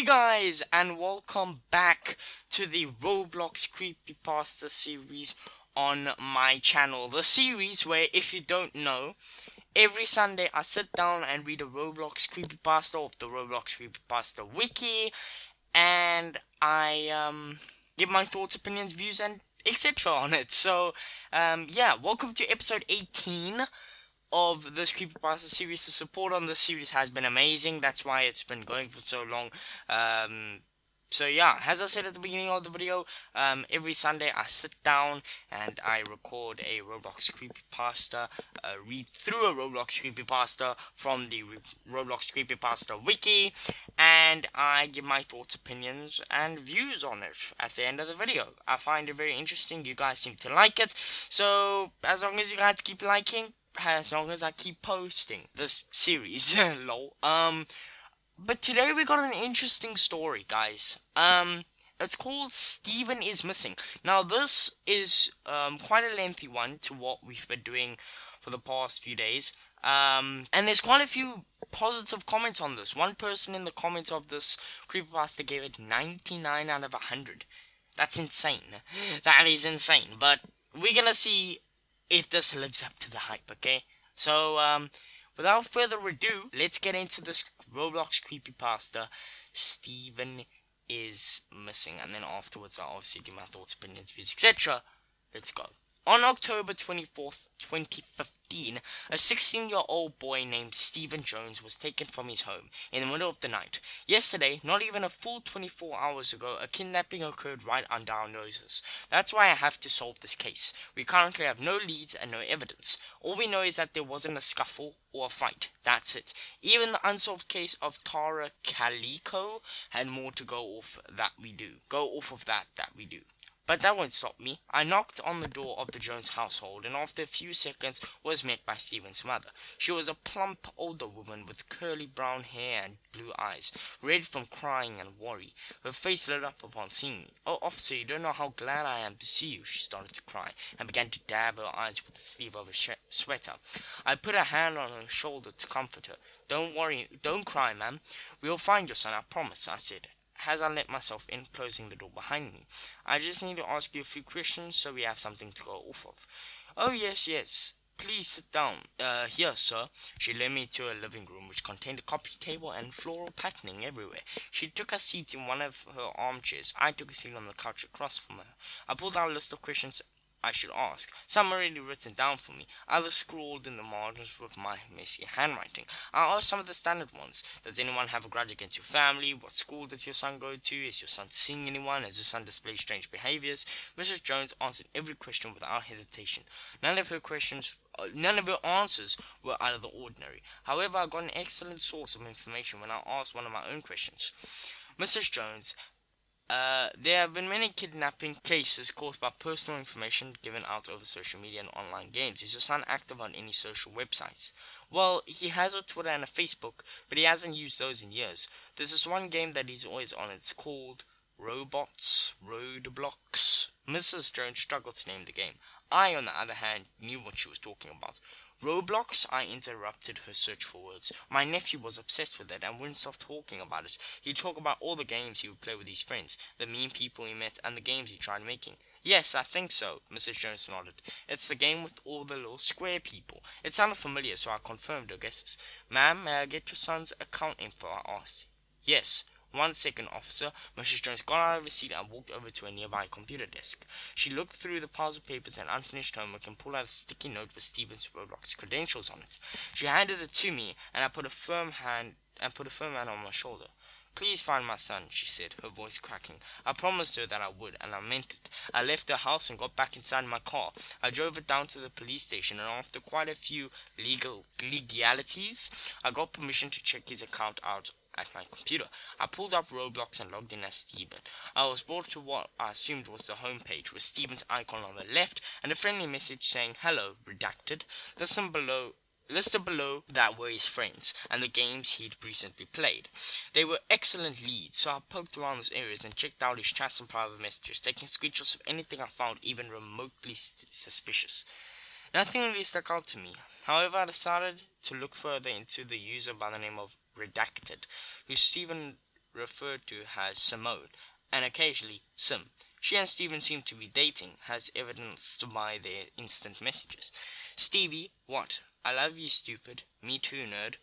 Guys, and welcome back to the Roblox Creepypasta series on my channel. The series where, if you don't know, every Sunday I sit down and read a Roblox Creepypasta off the Roblox Creepypasta wiki, and I give my thoughts, opinions, views, and etc. on it. So, yeah, welcome to episode 18 of this Creepypasta series. The support on this series has been amazing. That's why it's been going for so long. So yeah, as I said at the beginning of the video, every Sunday I sit down and I record a Roblox Creepypasta, read through a Roblox Creepypasta from the Roblox Creepypasta wiki, and I give my thoughts, opinions, and views on it at the end of the video. I find it very interesting. You guys seem to like it, so as long as you guys keep liking, as long as I keep posting this series, lol. But today we got an interesting story, guys. It's called Steven is Missing. Now this is quite a lengthy one to what we've been doing for the past few days. And there's quite a few positive comments on this. One person in the comments of this creepypasta gave it 99 out of 100. That's insane. That is insane. But we're gonna see if this lives up to the hype, okay? So, without further ado, let's get into this Roblox Creepypasta, Steven is Missing, and then afterwards I'll obviously give my thoughts, opinions, views, etc. Let's go. On October 24th, 2015, a 16-year-old boy named Steven Jones was taken from his home in the middle of the night. Yesterday, not even a full 24 hours ago, a kidnapping occurred right under our noses. That's why I have to solve this case. We currently have no leads and no evidence. All we know is that there wasn't a scuffle or a fight. That's it. Even the unsolved case of Tara Calico had more to go off of that we do. But that won't stop me. I knocked on the door of the Jones household, and after a few seconds was met by Steven's mother. She was a plump older woman with curly brown hair and blue eyes, red from crying and worry. Her face lit up upon seeing me. "Oh, officer, you don't know how glad I am to see you," she started to cry, and began to dab her eyes with the sleeve of her sweater. I put a hand on her shoulder to comfort her. "Don't worry, don't cry, ma'am. We'll find your son, I promise," I said, as I let myself in, closing the door behind me. "I just need to ask you a few questions so we have something to go off of." "Oh, yes. Please sit down. Here, sir." She led me to a living room which contained a coffee table and floral patterning everywhere. She took a seat in one of her armchairs. I took a seat on the couch across from her. I pulled out a list of questions I should ask. Some already written down for me, others scrawled in the margins with my messy handwriting. I asked some of the standard ones. Does anyone have a grudge against your family? What school does your son go to? Is your son seeing anyone? Has your son displayed strange behaviors? Mrs. Jones answered every question without hesitation. None of her answers were out of the ordinary. However, I got an excellent source of information when I asked one of my own questions. "Mrs. Jones, there have been many kidnapping cases caused by personal information given out over social media and online games. Is your son active on any social websites?" "Well, he has a Twitter and a Facebook, but he hasn't used those in years. There's this one game that he's always on. It's called Robots, Roadblocks." Mrs. Jones struggled to name the game. I, on the other hand, knew what she was talking about. "Roblox?" I interrupted her search for words. "My nephew was obsessed with it and wouldn't stop talking about it. He'd talk about all the games he would play with his friends, the mean people he met, and the games he tried making." "Yes, I think so," Mrs. Jones nodded. "It's the game with all the little square people." It sounded familiar, so I confirmed her guesses. "Ma'am, may I get your son's account info?" I asked. "Yes. 1 second, officer." Mrs. Jones got out of her seat and walked over to a nearby computer desk. She looked through the piles of papers and unfinished homework and pulled out a sticky note with Steven's Roblox credentials on it. She handed it to me, and I put a firm hand on my shoulder. "Please find my son," she said, her voice cracking. I promised her that I would, and I meant it. I left the house and got back inside my car. I drove it down to the police station, and after quite a few legalities, I got permission to check his account out at my computer. I pulled up Roblox and logged in as Steven. I was brought to what I assumed was the home page, with Steven's icon on the left and a friendly message saying, "Hello, redacted. Listed below that were his friends and the games he'd recently played. They were excellent leads, so I poked around those areas and checked out his chats and private messages, taking screenshots of anything I found even remotely suspicious. Nothing really stuck out to me. However, I decided to look further into the user by the name of Redacted, who Steven referred to as Simone, and occasionally Sim. She and Steven seem to be dating, as evidenced by their instant messages. Stevie, what? I love you, stupid. Me too, nerd.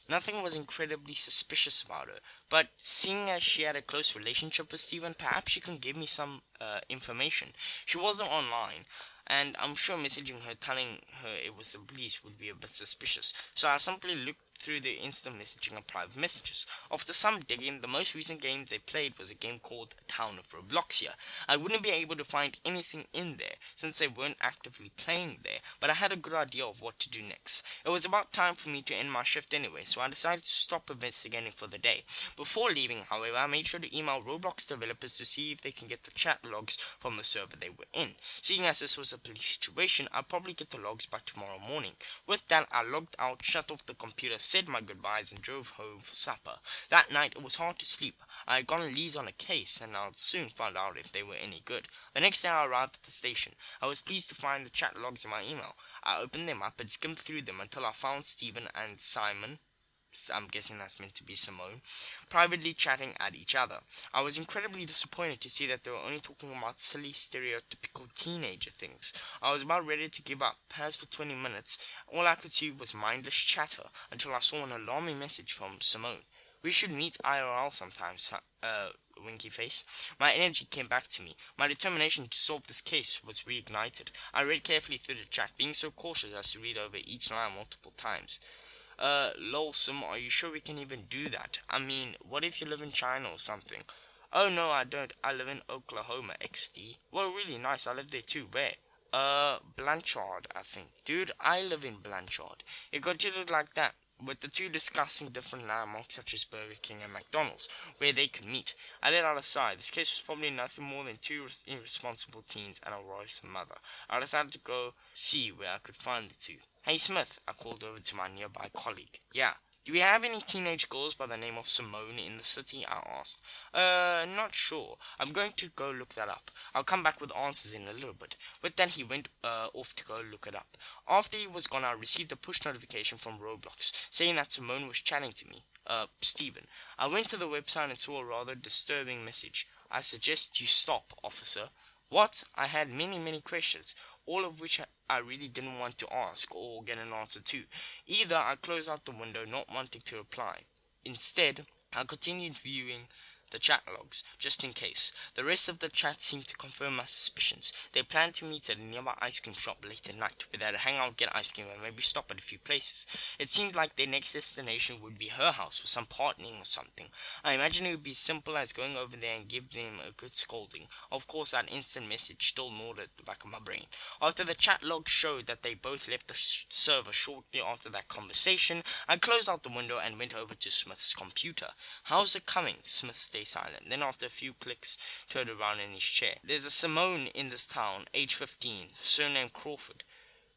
Nothing was incredibly suspicious about her, but seeing as she had a close relationship with Steven, perhaps she can give me some information. She wasn't online, and I'm sure messaging her telling her it was the police would be a bit suspicious, so I simply looked through the instant messaging and private messages. After some digging, the most recent game they played was a game called Town of Robloxia. I wouldn't be able to find anything in there, since they weren't actively playing there, but I had a good idea of what to do next. It was about time for me to end my shift anyway, so I decided to stop investigating for the day. Before leaving, however, I made sure to email Roblox developers to see if they can get the chat logs from the server they were in. Seeing as this was a police situation, I'll probably get the logs by tomorrow morning. With that, I logged out, shut off the computer, said my goodbyes, and drove home for supper. That night, it was hard to sleep. I had gotten leads on a case, and I'd soon find out if they were any good. The next day, I arrived at the station. I was pleased to find the chat logs in my email. I opened them up and skimmed through them until I found Stephen and Simon, I'm guessing that's meant to be Simone, privately chatting at each other. I was incredibly disappointed to see that they were only talking about silly, stereotypical teenager things. I was about ready to give up, as for 20 minutes, all I could see was mindless chatter, until I saw an alarming message from Simone. We should meet IRL sometimes, winky face. My energy came back to me. My determination to solve this case was reignited. I read carefully through the chat, being so cautious as to read over each line multiple times. Lol, Sim, are you sure we can even do that? I mean, what if you live in China or something? Oh, no, I don't. I live in Oklahoma, XD. Well, really nice. I live there too. Where? Blanchard, I think. Dude, I live in Blanchard. It got treated like that, with the two discussing different landmarks such as Burger King and McDonald's, where they could meet. I let out a sigh. This case was probably nothing more than two irresponsible teens and a roy's mother. I decided to go see where I could find the two. Hey Smith, I called over to my nearby colleague. Yeah. Do we have any teenage girls by the name of Simone in the city? I asked. Not sure. I'm going to go look that up. I'll come back with answers in a little bit. With that, he went off to go look it up. After he was gone, I received a push notification from Roblox, saying that Simone was chatting to me. Steven. I went to the website and saw a rather disturbing message. I suggest you stop, officer. What? I had many questions, all of which I really didn't want to ask or get an answer to. Either I closed out the window, not wanting to reply. Instead, I continued viewing the chat logs, just in case. The rest of the chat seemed to confirm my suspicions. They planned to meet at a nearby ice cream shop late at night, where they'd hang out, get ice cream, and maybe stop at a few places. It seemed like their next destination would be her house for some partying or something. I imagine it would be simple as going over there and give them a good scolding. Of course, that instant message still gnawed at the back of my brain. After the chat log showed that they both left the server shortly after that conversation, I closed out the window and went over to Smith's computer. How's it coming? Smith stayed silent. Then after a few clicks, turned around in his chair. There's a Simone in this town, age 15, surname Crawford.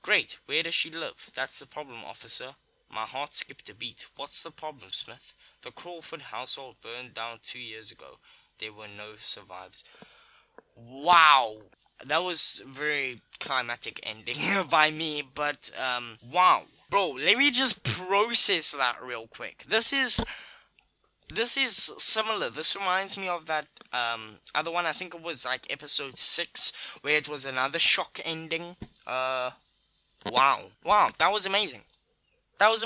Great, where does she live? That's the problem, officer. My heart skipped a beat. What's the problem, Smith? The Crawford household burned down 2 years ago. There were no survivors. Wow. That was a very climatic ending by me, but, wow. Bro, let me just process that real quick. This is similar. This reminds me of that other one. I think it was like episode 6, where it was another shock ending. Wow, that was amazing. That was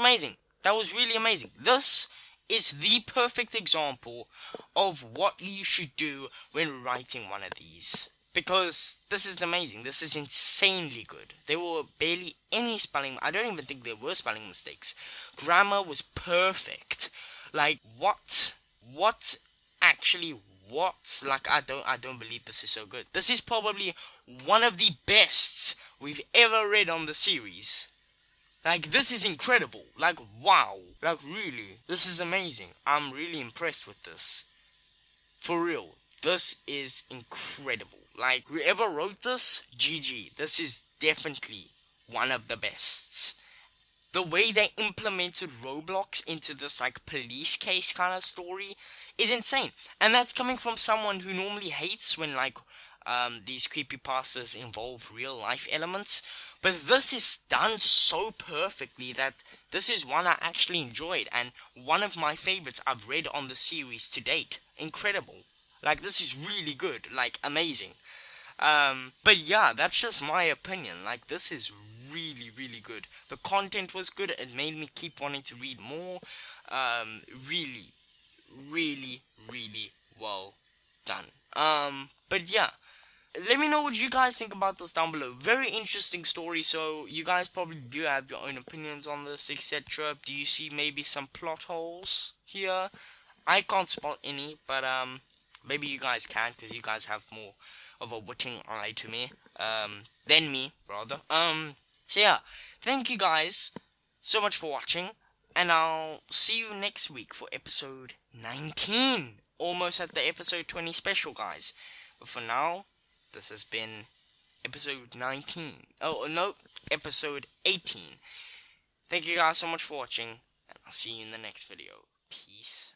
really amazing. This is the perfect example of what you should do when writing one of these, because this is amazing. This is insanely good. There were barely any spelling. I don't even think there were spelling mistakes. Grammar was perfect. Like, what? Actually, what? Like, I don't believe this is so good. This is probably one of the best we've ever read on the series. Like, this is incredible. Like, wow. Like, really. This is amazing. I'm really impressed with this. For real. This is incredible. Like, whoever wrote this, GG. This is definitely one of the bests. The way they implemented Roblox into this, like, police case kind of story is insane. And that's coming from someone who normally hates when, like, these creepypastas involve real life elements, but this is done so perfectly that this is one I actually enjoyed and one of my favorites I've read on the series to date. Incredible. Like, this is really good, like amazing. But yeah, that's just my opinion. Like, this is really, really good. The content was good. It made me keep wanting to read more. Really, really, really well done. But yeah, let me know what you guys think about this down below. Very interesting story. So you guys probably do have your own opinions on this, etc. Do you see maybe some plot holes here? I can't spot any, but maybe you guys can, because you guys have more of a witting eye to me, than me, rather. So yeah, thank you guys so much for watching, and I'll see you next week for episode 19. Almost at the episode 20 special, guys. But for now, this has been episode 19. Oh, no, episode 18. Thank you guys so much for watching, and I'll see you in the next video. Peace.